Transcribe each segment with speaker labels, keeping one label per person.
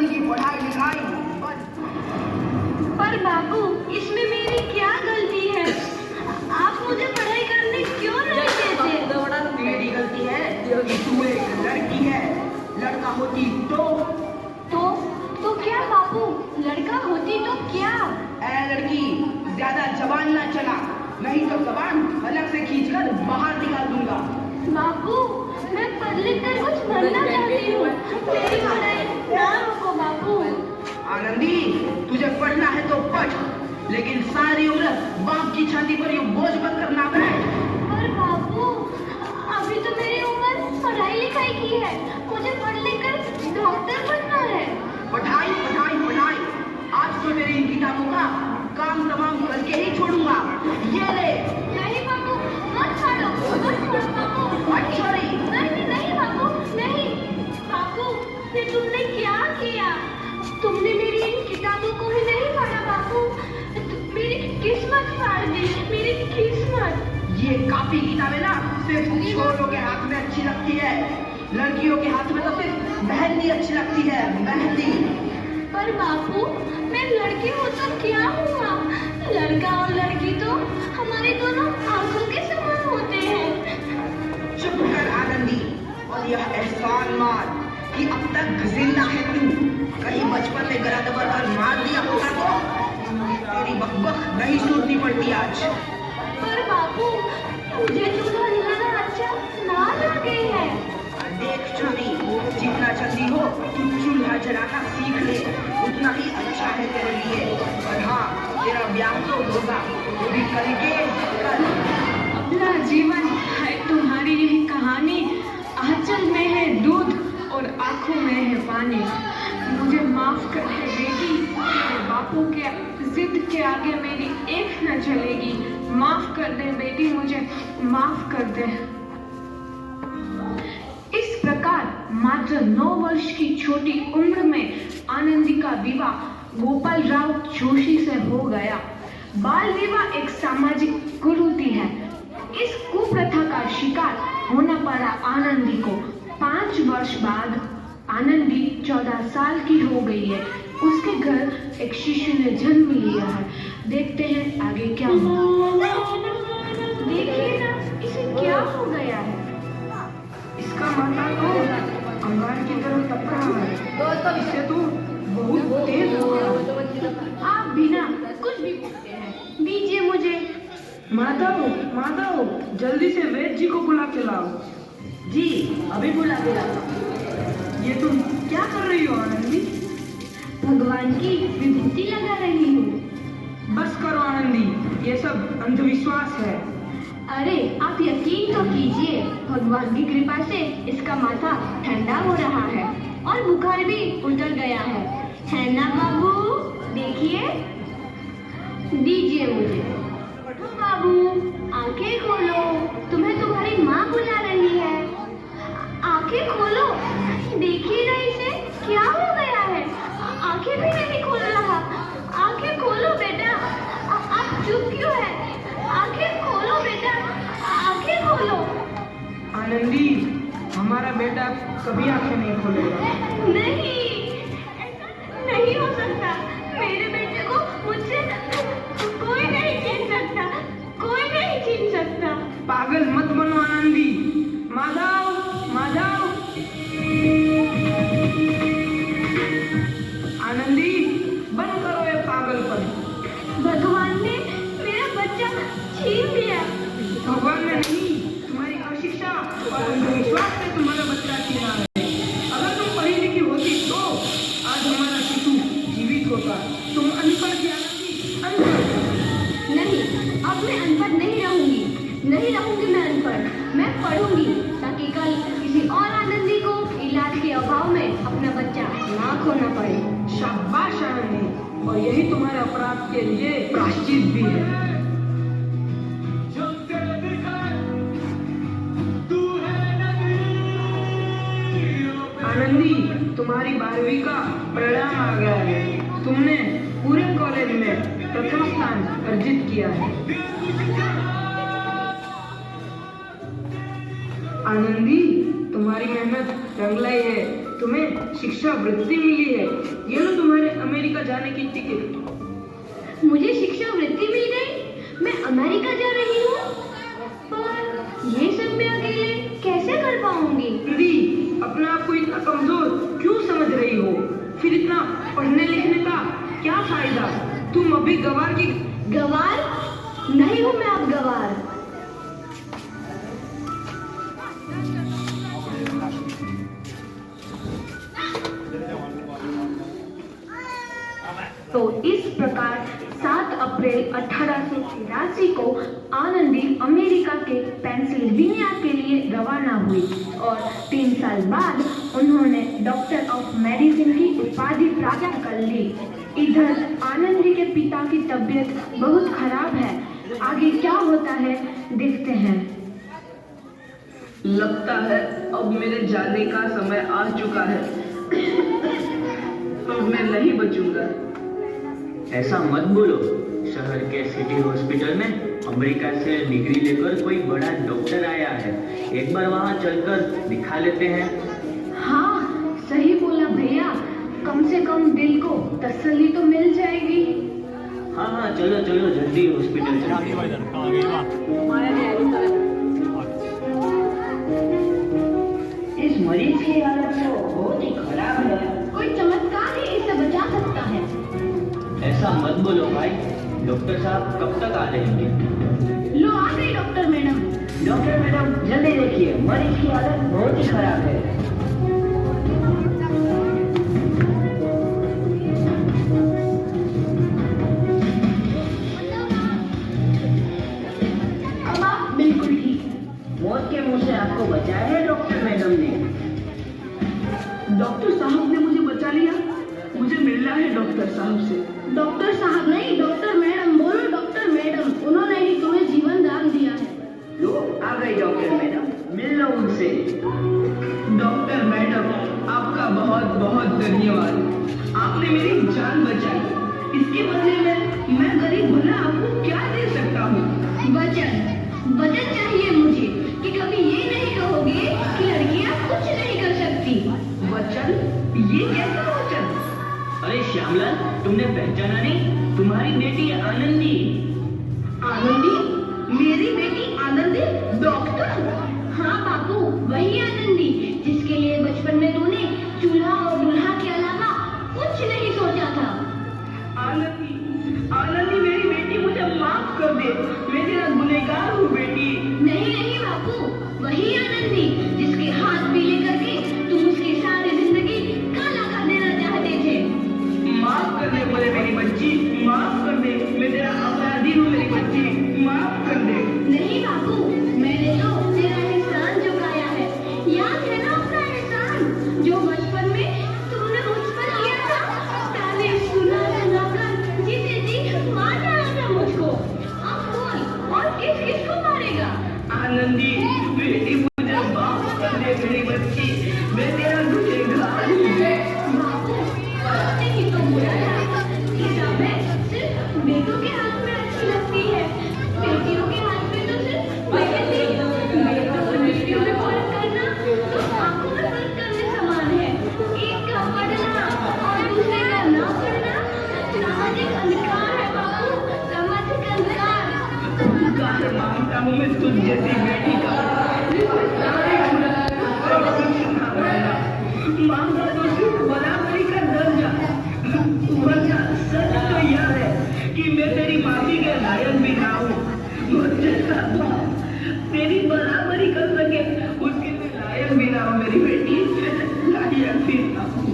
Speaker 1: आनंदी की पढ़ाई लिखाई बंद।
Speaker 2: पर बाबू, इसमें मेरी क्या गलती है? आप मुझे पढ़ाई करने क्यों नहीं देते?
Speaker 1: मेरी गलती है कि तू एक लड़की है, लड़का होती
Speaker 2: तो क्या बाबू? लड़का होती तो क्या?
Speaker 1: ऐ लड़की, ज्यादा जबान ना चला, नहीं तो जबान अलग से खींचकर बाहर निकाल दूंगा।
Speaker 2: बाबू, मैं पढ़ लिख कर कुछ बनना चाहती हूँ, मेरी पढ़ाई ना रोको बाबू।
Speaker 1: आनंदी, तुझे पढ़ना है तो पढ़, लेकिन सारी उम्र बाप की छाती पर यूं बोझ बनकर ना बैठ।
Speaker 2: पर बाबू, अभी तो मेरी उम्र पढ़ाई लिखाई की है, मुझे पढ़ लिख कर डॉक्टर बनना है।
Speaker 1: पढ़ाई पढ़ाई पढ़ाई, आज तो मेरी इन किताबों का काम तमाम करके ही छोड़ूंगा। ये ले।
Speaker 2: नहीं बाबू, मत फाड़ो, मत फाड़ो बाबू।
Speaker 1: अच्छा
Speaker 2: नहीं बाबू, नहीं। बाबू, ये तुमने क्या किया? तुमने मेरी इन किताबों को ही नहीं फाड़ा बाबू, मेरी किस्मत फाड़ दी, मेरी किस्मत।
Speaker 1: ये काफी किताबें ना सिर्फ छोरों के हाथ में अच्छी लगती है, लड़कियों के हाथ में तो सिर्फ मेहंदी अच्छी लगती है, मेहंदी।
Speaker 2: पर बापू, मैं लड़की हूँ तो क्या हुआ? लड़का और लड़की तो हमारे दोनों आंखों के समान होते हैं।
Speaker 1: चुप कर आनंदी, और यह एहसान मान कि अब तक जिंदा है तू। कहीं बचपन में गला दबा कर मार दिया होगा तो तेरी बकबक नहीं सुननी पड़ती आज।
Speaker 2: पर बापू, मुझे चूल्हा जलाना अच्छा ना लगे है।
Speaker 1: देख छोरी, जितना जल्दी हो तू चूल्हा जलाना सीख ले, उतना ही अच्छा है तेरे लिए। और हाँ, तेरा ब्याह तो होगा, वो भी करेंगे कल।
Speaker 3: अपना जीवन है तुम्हारी यही कहानी, आंचल में है दूध और आंखों में है पानी। मुझे माफ कर दे बेटी, तेरे बापू के जिद के आगे मेरी एक न चलेगी। माफ कर दे बेटी, मुझे माफ कर दे। इस प्रकार मात्र 9 वर्ष की छोटी उम्र में आनंदी का विवाह गोपाल राव जोशी से हो गया। बाल विवाह एक सामाजिक कुरीति है। इस कुप्रथा का शिकार होना पड़ा आनंदी को। 5 वर्ष बाद आनंदी 14 साल की हो गई है। उसके घर एक शिशु ने जन्म लिया है। देखते हैं आगे क्या हुआ। देखिए ना, इसे क्या हो गया है?
Speaker 1: इसका माथा तो अंगार की तरफ तक रहा है, इससे तो बहुत तेज हो गया।
Speaker 2: आप बिना कुछ भी पूछते हैं, दीजिए मुझे।
Speaker 1: माधव, जल्दी से वैद्य जी को बुला के लाओ। जी, अभी बुला के लाओ। ये तुम क्या कर रही हो आनंदी?
Speaker 2: भगवान की विभूति लगा रही हूँ।
Speaker 1: बस करो आनंदी, ये सब अंधविश्वास है।
Speaker 2: अरे आप यकीन तो कीजिए, भगवान की कृपा से इसका माथा ठंडा हो रहा है और बुखार भी उतर गया है ना बाबू? देखिए, दीजिए मुझे। बाबू, आंखें खोलो, तुम्हें तुम्हारी माँ बुला रही है। आंखें खोलो, देखिए ना इसे क्या हो गया है? आंखें भी नहीं खोल रहा। आंखें खोलो बेटा, आप चुप क्यों है? आंखें खोलो बेटा, आंखें खोलो।
Speaker 1: आनंदी, हमारा बेटा कभी आंखें नहीं खोलेगा।
Speaker 2: नहीं हो सकता। मेरे बेटे को मुझसे कोई नहीं छीन सकता, कोई नहीं छीन सकता।
Speaker 1: पागल मत बनो आनंदी। माधव, आनंदी, बंद करो ये पागलपन।
Speaker 2: भगवान ने मेरा बच्चा छीन लिया।
Speaker 1: भगवान ने नहीं, तुम्हारी अशिक्षा और अंधविश्वास ने तुम्हारा बच्चा छीना है। अगर तुम पढ़ी लिखी होती तो आज हमारा शिशु जीवित होता। तुम अनपढ़ थी आनंदी, अनपढ़।
Speaker 2: नहीं, अब मैं अनपढ़ नहीं रहूंगी मैं अनपढ़। मैं पढ़ूंगी ताकि कल किसी और आनंदी को इलाज के अभाव में अपना बच्चा ना खोना पड़े।
Speaker 1: शाबाश आनंदी, और यही तुम्हारे अपराध के लिए प्रायश्चित भी है। आनंदी, तुम्हारी 12वीं का परिणाम आ गया है। तुमने पूरे कॉलेज में प्रथम स्थान अर्जित किया है। आनंदी, तुम्हारी मेहनत रंग लाई है। तुम्हें शिक्षा वृत्ति मिली है। जाने की टिकट।
Speaker 2: मुझे शिक्षा वृत्ति मिल गई, मैं अमेरिका जा रही हूँ। पर ये सब मैं अकेले कैसे कर पाऊंगी?
Speaker 1: दीदी, अपने आप को इतना कमजोर क्यों समझ रही हो? फिर इतना पढ़ने लिखने का क्या फायदा? तुम अभी गवार की
Speaker 2: गवार नहीं हूँ मैं अब गवार।
Speaker 3: तो इस प्रकार 7 अप्रैल 1883 को आनंदी अमेरिका के पेंसिल्वेनिया के लिए रवाना हुई और 3 साल बाद उन्होंने डॉक्टर ऑफ मेडिसिन की उपाधि प्राप्त कर ली। इधर आनंदी के पिता की तबीयत बहुत खराब है। आगे क्या होता है देखते हैं।
Speaker 1: लगता है अब मेरे जाने का समय आ चुका है। अब मैं नहीं बचूंगा।
Speaker 4: ऐसा मत बोलो। शहर के सिटी हॉस्पिटल में अमेरिका से डिग्री लेकर कोई बड़ा डॉक्टर आया है। एक बार वहाँ चलकर दिखा लेते हैं।
Speaker 3: हाँ, सही बोला भैया। कम से कम दिल को तसल्ली तो मिल जाएगी।
Speaker 4: हाँ हाँ, चलो चलो जल्दी हॉस्पिटल चलते हैं।
Speaker 1: इस मरीज की हालत तो बहुत ही खराब है।
Speaker 2: कोई चमत्कार ही इसे बचा सकता है।
Speaker 4: ऐसा मत बोलो भाई। डॉक्टर साहब कब तक आ जाएंगे?
Speaker 2: लो आ गई डॉक्टर मैडम।
Speaker 1: डॉक्टर मैडम, जल्दी देखिए, मरीज की हालत बहुत ही खराब है।
Speaker 2: अब आप बिल्कुल ठीक हैं।
Speaker 1: मौत के मुंह से आपको बचाया है डॉक्टर मैडम ने। डॉक्टर साहब ने मुझे बचा लिया। मुझे मिलना है डॉक्टर साहब से।
Speaker 2: डॉक्टर साहब नहीं, डॉक्टर मैडम बोलो। डॉक्टर मैडम, उन्होंने ही तुम्हें जीवन दान दिया है।
Speaker 1: लो आ गई डॉक्टर मैडम, मिल लो उनसे। डॉक्टर मैडम, आपका बहुत बहुत धन्यवाद। आपने मेरी जान बचाई। इसके बदले में मैं गरीब भला आपको क्या दे सकता हूँ?
Speaker 2: वचन चाहिए मुझे कि कभी ये नहीं कहोगे कि लड़कियां कुछ नहीं कर सकती।
Speaker 1: वचन? ये कैसा वचन?
Speaker 4: अरे श्यामलाल, तुमने पहचाना नहीं? तुम्हारी बेटी आनंदी।
Speaker 1: आनंदी? मेरी बेटी आनंदी डॉक्टर?
Speaker 2: हाँ बापू, वही आनंदी जिसके लिए बचपन में तूने चूल्हा और दूल्हा के अलावा कुछ नहीं सोचा था।
Speaker 1: आनंदी, आनंदी मेरी बेटी, मुझे माफ कर दे। मैं तेरा गुनहगार हूँ बेटी।
Speaker 2: नहीं नहीं बापू, वही आनंदी जिसके हाथ पीले करके तुम उसकी सारी जिंदगी काला कर देना चाहते थे।
Speaker 1: माफ कर दे बोले मेरी बच्ची, माफ कर दे। मैं तेरा अपराधी हूँ मेरी बच्ची, माफ कर दे।
Speaker 2: नहीं बापू, मैंने तो तेरा एहसान चुकाया है। याद है ना अपना एहसान जो बचपन में तुमने मुझ पर किया था? ताने सुनाकर जीते जी मार डाला था मुझको। अब बोल, और किस किस को मारेगा?
Speaker 1: आनंदी बेटी, मुझे माफ कर दे मेरी बच्ची। मैं तेरा गुनहगार हूँ।
Speaker 2: बापू, आपने ही तो बुलाया। किताबें सिर्फ बेटों के हाथ में अच्छी लगती है, बेटियों के हाथ में तो सिर्फ मेहंदी। बेटों और बेटियों में फर्क करना तो आंखों में फर्क करने समान है। एक का पढ़ना और दूसरे का ना पढ़ना सामाजिक अंधकार है बापू, सामाजिक अंधकार।
Speaker 1: अधिकार मांगता हूँ मैं तुझ जैसी बेटी का। मांगता तो सिर्फ बराबरी का दर्जा। वरना सच तो यह है कि मैं तेरी माफी के लायक भी ना हूँ। मुझे तेरी बराबरी कर सके उसके लिए लायक भी ना हूँ मेरी बेटी, लायक भी ना हूँ।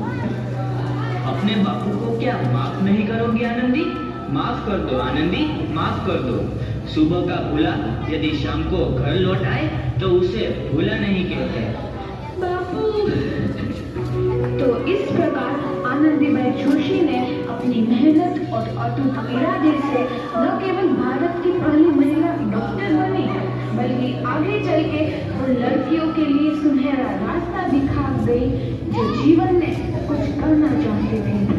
Speaker 4: अपने बापू को क्या माफ नहीं करोगे आनंदी? माफ कर दो आनंदी, माफ कर दो। सुबह का भूला यदि शाम को घर लौट आए तो उसे भूला नहीं कहते।
Speaker 2: बापू,
Speaker 3: तो इस प्रकार आनंदीबाई जोशी ने अपनी मेहनत और अटूट इरादे से न केवल भारत की पहली महिला डॉक्टर बनी, बल्कि आगे चल के उन लड़कियों के लिए सुनहरा रास्ता दिखा गई जो जीवन में कुछ करना चाहती थी।